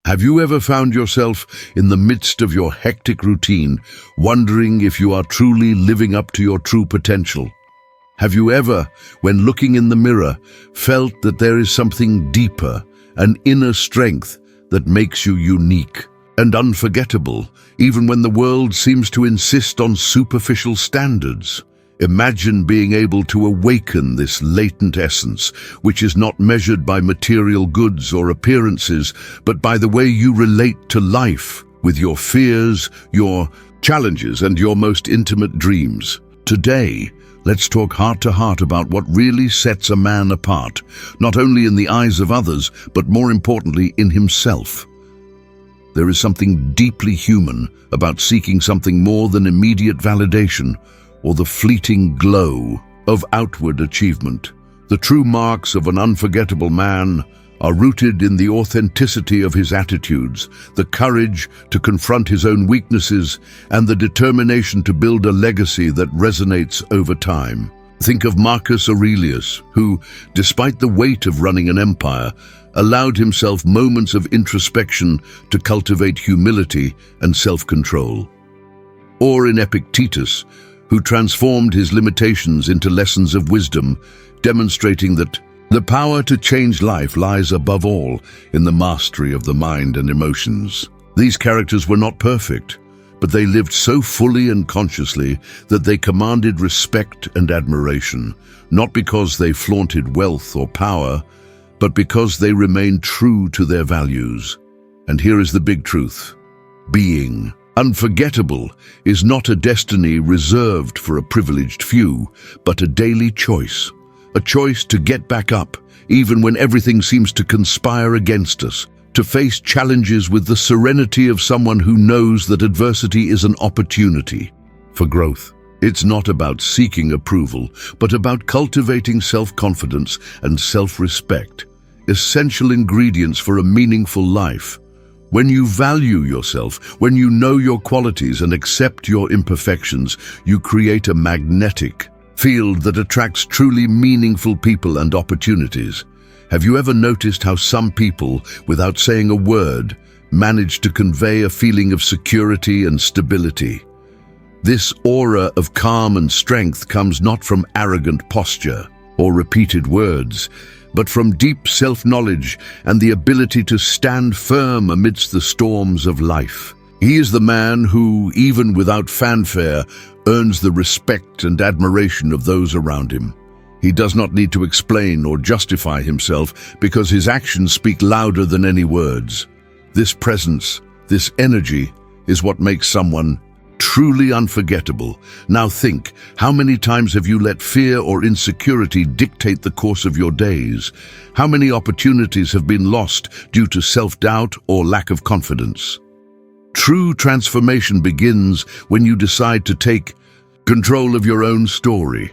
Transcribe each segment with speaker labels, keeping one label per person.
Speaker 1: Have you ever found yourself in the midst of your hectic routine, wondering if you are truly living up to your true potential? Have you ever, when looking in the mirror, felt that there is something deeper, an inner strength that makes you unique and unforgettable, even when the world seems to insist on superficial standards? Imagine being able to awaken this latent essence, which is not measured by material goods or appearances, but by the way you relate to life, with your fears, your challenges, and your most intimate dreams. Today, let's talk heart to heart about what really sets a man apart, not only in the eyes of others, but more importantly, in himself. There is something deeply human about seeking something more than immediate validation or the fleeting glow of outward achievement. The true marks of an unforgettable man are rooted in the authenticity of his attitudes, the courage to confront his own weaknesses, and the determination to build a legacy that resonates over time. Think of Marcus Aurelius, who, despite the weight of running an empire, allowed himself moments of introspection to cultivate humility and self-control. Or in Epictetus, who transformed his limitations into lessons of wisdom, demonstrating that the power to change life lies above all in the mastery of the mind and emotions. These characters were not perfect, but they lived so fully and consciously that they commanded respect and admiration, not because they flaunted wealth or power, but because they remained true to their values. And here is the big truth: being unforgettable is not a destiny reserved for a privileged few, but a daily choice. A choice to get back up, even when everything seems to conspire against us, to face challenges with the serenity of someone who knows that adversity is an opportunity for growth. It's not about seeking approval, but about cultivating self-confidence and self-respect, essential ingredients for a meaningful life. When you value yourself, when you know your qualities and accept your imperfections, you create a magnetic field that attracts truly meaningful people and opportunities. Have you ever noticed how some people, without saying a word, manage to convey a feeling of security and stability? This aura of calm and strength comes not from arrogant posture or repeated words, but from deep self-knowledge and the ability to stand firm amidst the storms of life. He is the man who, even without fanfare, earns the respect and admiration of those around him. He does not need to explain or justify himself because his actions speak louder than any words. This presence, this energy, is what makes someone truly unforgettable. Now think, how many times have you let fear or insecurity dictate the course of your days? How many opportunities have been lost due to self-doubt or lack of confidence? True transformation begins when you decide to take control of your own story.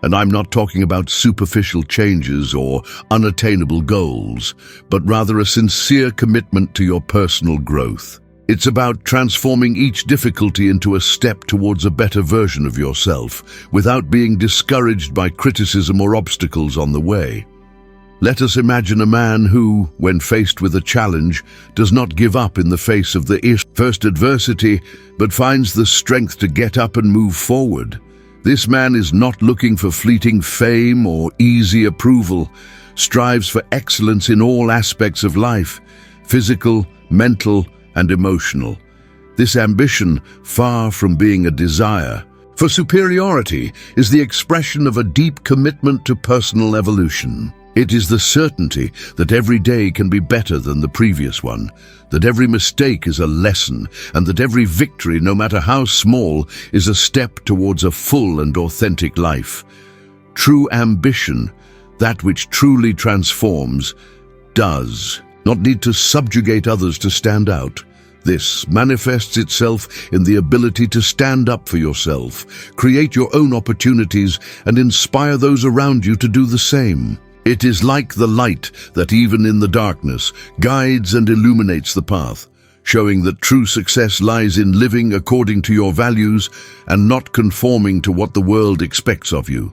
Speaker 1: And I'm not talking about superficial changes or unattainable goals, but rather a sincere commitment to your personal growth. It's about transforming each difficulty into a step towards a better version of yourself, without being discouraged by criticism or obstacles on the way. Let us imagine a man who, when faced with a challenge, does not give up in the face of the first adversity, but finds the strength to get up and move forward. This man is not looking for fleeting fame or easy approval, strives for excellence in all aspects of life, physical, mental, and emotional. This ambition, far from being a desire for superiority, is the expression of a deep commitment to personal evolution. It is the certainty that every day can be better than the previous one, that every mistake is a lesson, and that every victory, no matter how small, is a step towards a full and authentic life. True ambition, that which truly transforms, does not need to subjugate others to stand out. This manifests itself in the ability to stand up for yourself, create your own opportunities, and inspire those around you to do the same. It is like the light that, even in the darkness, guides and illuminates the path, showing that true success lies in living according to your values and not conforming to what the world expects of you.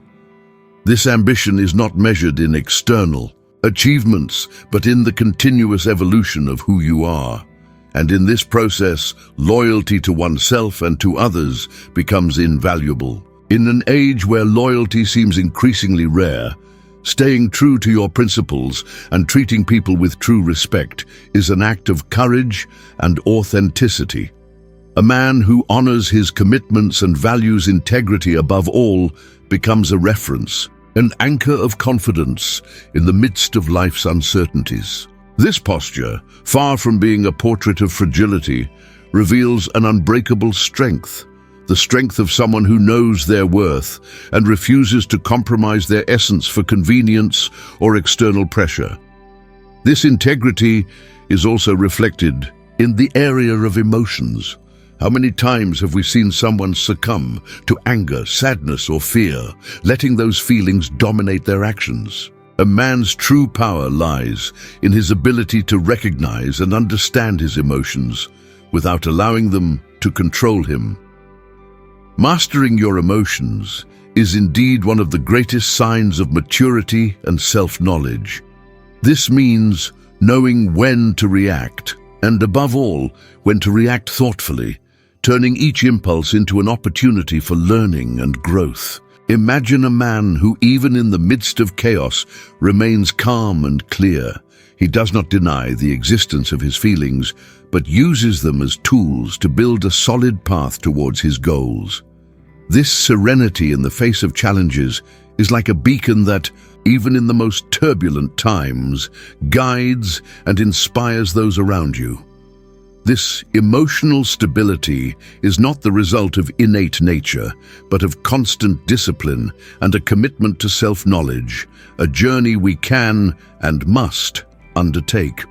Speaker 1: This ambition is not measured in external achievements, but in the continuous evolution of who you are. And in this process, loyalty to oneself and to others becomes invaluable. In an age where loyalty seems increasingly rare, staying true to your principles and treating people with true respect is an act of courage and authenticity. A man who honors his commitments and values integrity above all becomes a reference, an anchor of confidence in the midst of life's uncertainties. This posture, far from being a portrait of fragility, reveals an unbreakable strength, the strength of someone who knows their worth and refuses to compromise their essence for convenience or external pressure. This integrity is also reflected in the area of emotions. How many times have we seen someone succumb to anger, sadness, or fear, letting those feelings dominate their actions? A man's true power lies in his ability to recognize and understand his emotions without allowing them to control him. Mastering your emotions is indeed one of the greatest signs of maturity and self-knowledge. This means knowing when to react, and above all, when to react thoughtfully, turning each impulse into an opportunity for learning and growth. Imagine a man who, even in the midst of chaos, remains calm and clear. He does not deny the existence of his feelings, but uses them as tools to build a solid path towards his goals. This serenity in the face of challenges is like a beacon that, even in the most turbulent times, guides and inspires those around you. This emotional stability is not the result of innate nature, but of constant discipline and a commitment to self-knowledge, a journey we can and must undertake.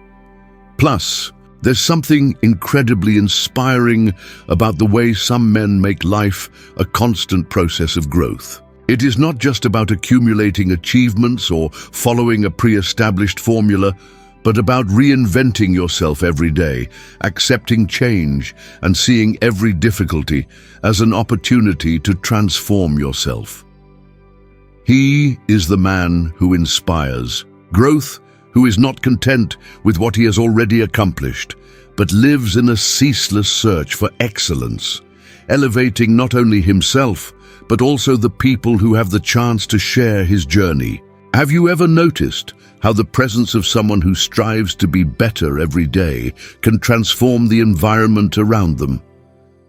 Speaker 1: Plus, there's something incredibly inspiring about the way some men make life a constant process of growth. It is not just about accumulating achievements or following a pre-established formula, but about reinventing yourself every day, accepting change, and seeing every difficulty as an opportunity to transform yourself. He is the man who inspires growth, who is not content with what he has already accomplished, but lives in a ceaseless search for excellence, elevating not only himself, but also the people who have the chance to share his journey. Have you ever noticed how the presence of someone who strives to be better every day can transform the environment around them?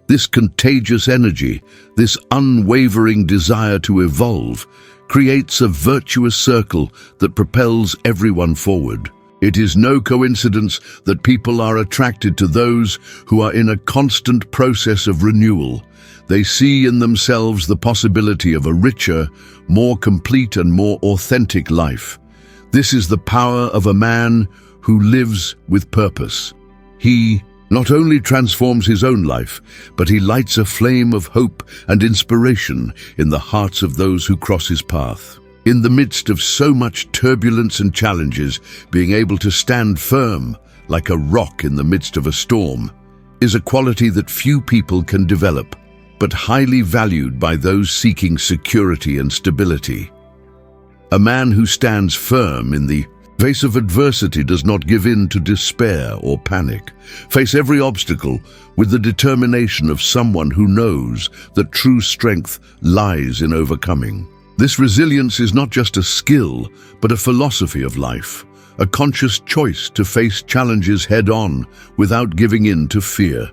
Speaker 1: This contagious energy, this unwavering desire to evolve, creates a virtuous circle that propels everyone forward. It is no coincidence that people are attracted to those who are in a constant process of renewal. They see in themselves the possibility of a richer, more complete and more authentic life. This is the power of a man who lives with purpose. He not only transforms his own life, but he lights a flame of hope and inspiration in the hearts of those who cross his path. In the midst of so much turbulence and challenges, being able to stand firm like a rock in the midst of a storm is a quality that few people can develop, but highly valued by those seeking security and stability. A man who stands firm in the face of adversity does not give in to despair or panic. Face every obstacle with the determination of someone who knows that true strength lies in overcoming. This resilience is not just a skill, but a philosophy of life, a conscious choice to face challenges head-on without giving in to fear.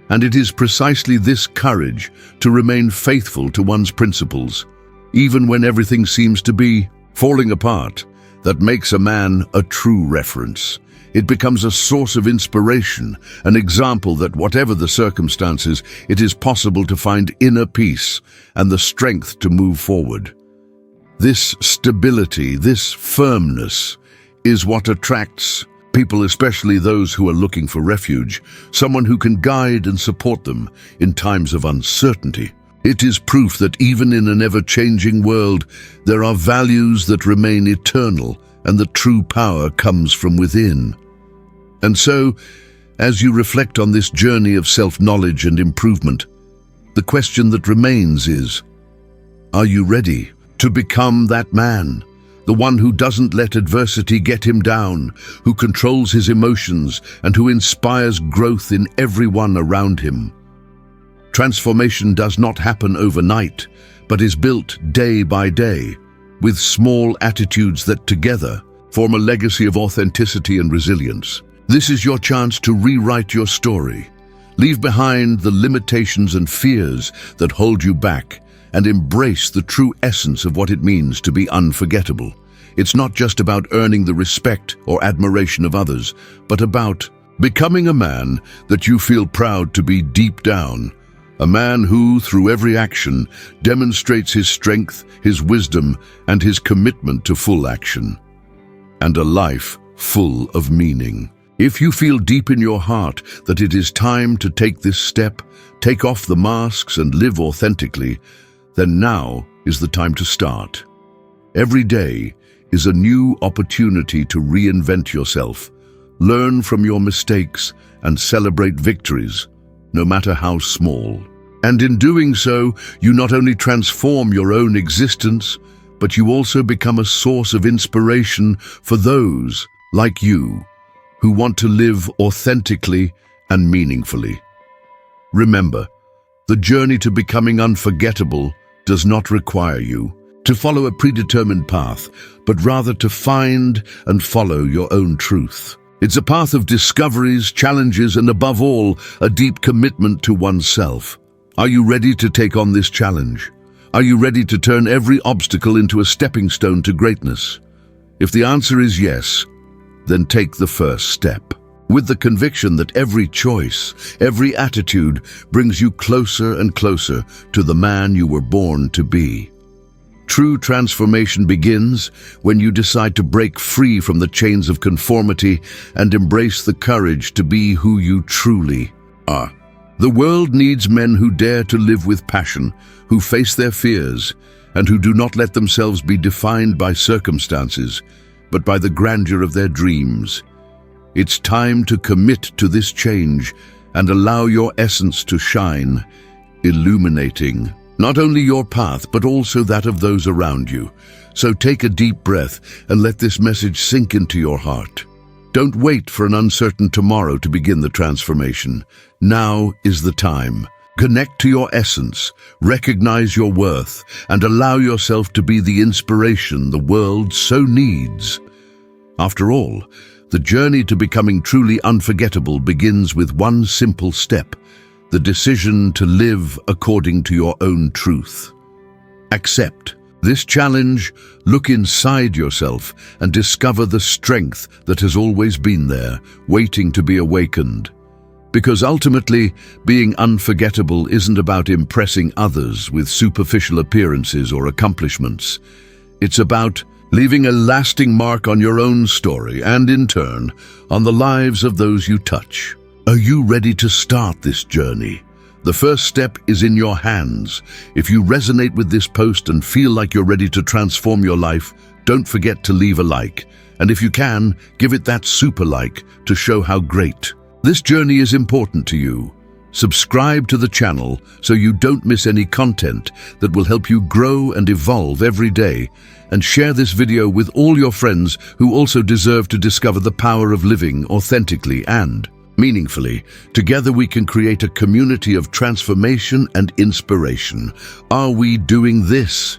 Speaker 1: And it is precisely this courage to remain faithful to one's principles, even when everything seems to be falling apart, that makes a man a true reference. It becomes a source of inspiration, an example that whatever the circumstances, it is possible to find inner peace and the strength to move forward. This stability, this firmness, is what attracts people, especially those who are looking for refuge, someone who can guide and support them in times of uncertainty. It is proof that even in an ever-changing world, there are values that remain eternal and that true power comes from within. And so, as you reflect on this journey of self-knowledge and improvement, the question that remains is, are you ready to become that man, the one who doesn't let adversity get him down, who controls his emotions, and who inspires growth in everyone around him. Transformation does not happen overnight, but is built day by day, with small attitudes that together form a legacy of authenticity and resilience. This is your chance to rewrite your story. Leave behind the limitations and fears that hold you back, and embrace the true essence of what it means to be unforgettable. It's not just about earning the respect or admiration of others, but about becoming a man that you feel proud to be deep down. A man who, through every action, demonstrates his strength, his wisdom, and his commitment to full action. And a life full of meaning. If you feel deep in your heart that it is time to take this step, take off the masks and live authentically, then now is the time to start. Every day is a new opportunity to reinvent yourself, learn from your mistakes, and celebrate victories, no matter how small. And in doing so, you not only transform your own existence, but you also become a source of inspiration for those, like you, who want to live authentically and meaningfully. Remember, the journey to becoming unforgettable does not require you to follow a predetermined path, but rather to find and follow your own truth. It's a path of discoveries, challenges, and above all, a deep commitment to oneself. Are you ready to take on this challenge? Are you ready to turn every obstacle into a stepping stone to greatness? If the answer is yes, then take the first step, with the conviction that every choice, every attitude brings you closer and closer to the man you were born to be. True transformation begins when you decide to break free from the chains of conformity and embrace the courage to be who you truly are. The world needs men who dare to live with passion, who face their fears, and who do not let themselves be defined by circumstances, but by the grandeur of their dreams. It's time to commit to this change and allow your essence to shine, illuminating not only your path, but also that of those around you. So take a deep breath and let this message sink into your heart. Don't wait for an uncertain tomorrow to begin the transformation. Now is the time. Connect to your essence, recognize your worth, and allow yourself to be the inspiration the world so needs. After all, the journey to becoming truly unforgettable begins with one simple step: the decision to live according to your own truth. Accept this challenge, look inside yourself, and discover the strength that has always been there, waiting to be awakened. Because ultimately, being unforgettable isn't about impressing others with superficial appearances or accomplishments. It's about leaving a lasting mark on your own story and, in turn, on the lives of those you touch. Are you ready to start this journey? The first step is in your hands. If you resonate with this post and feel like you're ready to transform your life, don't forget to leave a like. And if you can, give it that super like to show how great this journey is important to you. Subscribe to the channel so you don't miss any content that will help you grow and evolve every day. And share this video with all your friends who also deserve to discover the power of living authentically and meaningfully. Together we can create a community of transformation and inspiration. Are we doing this?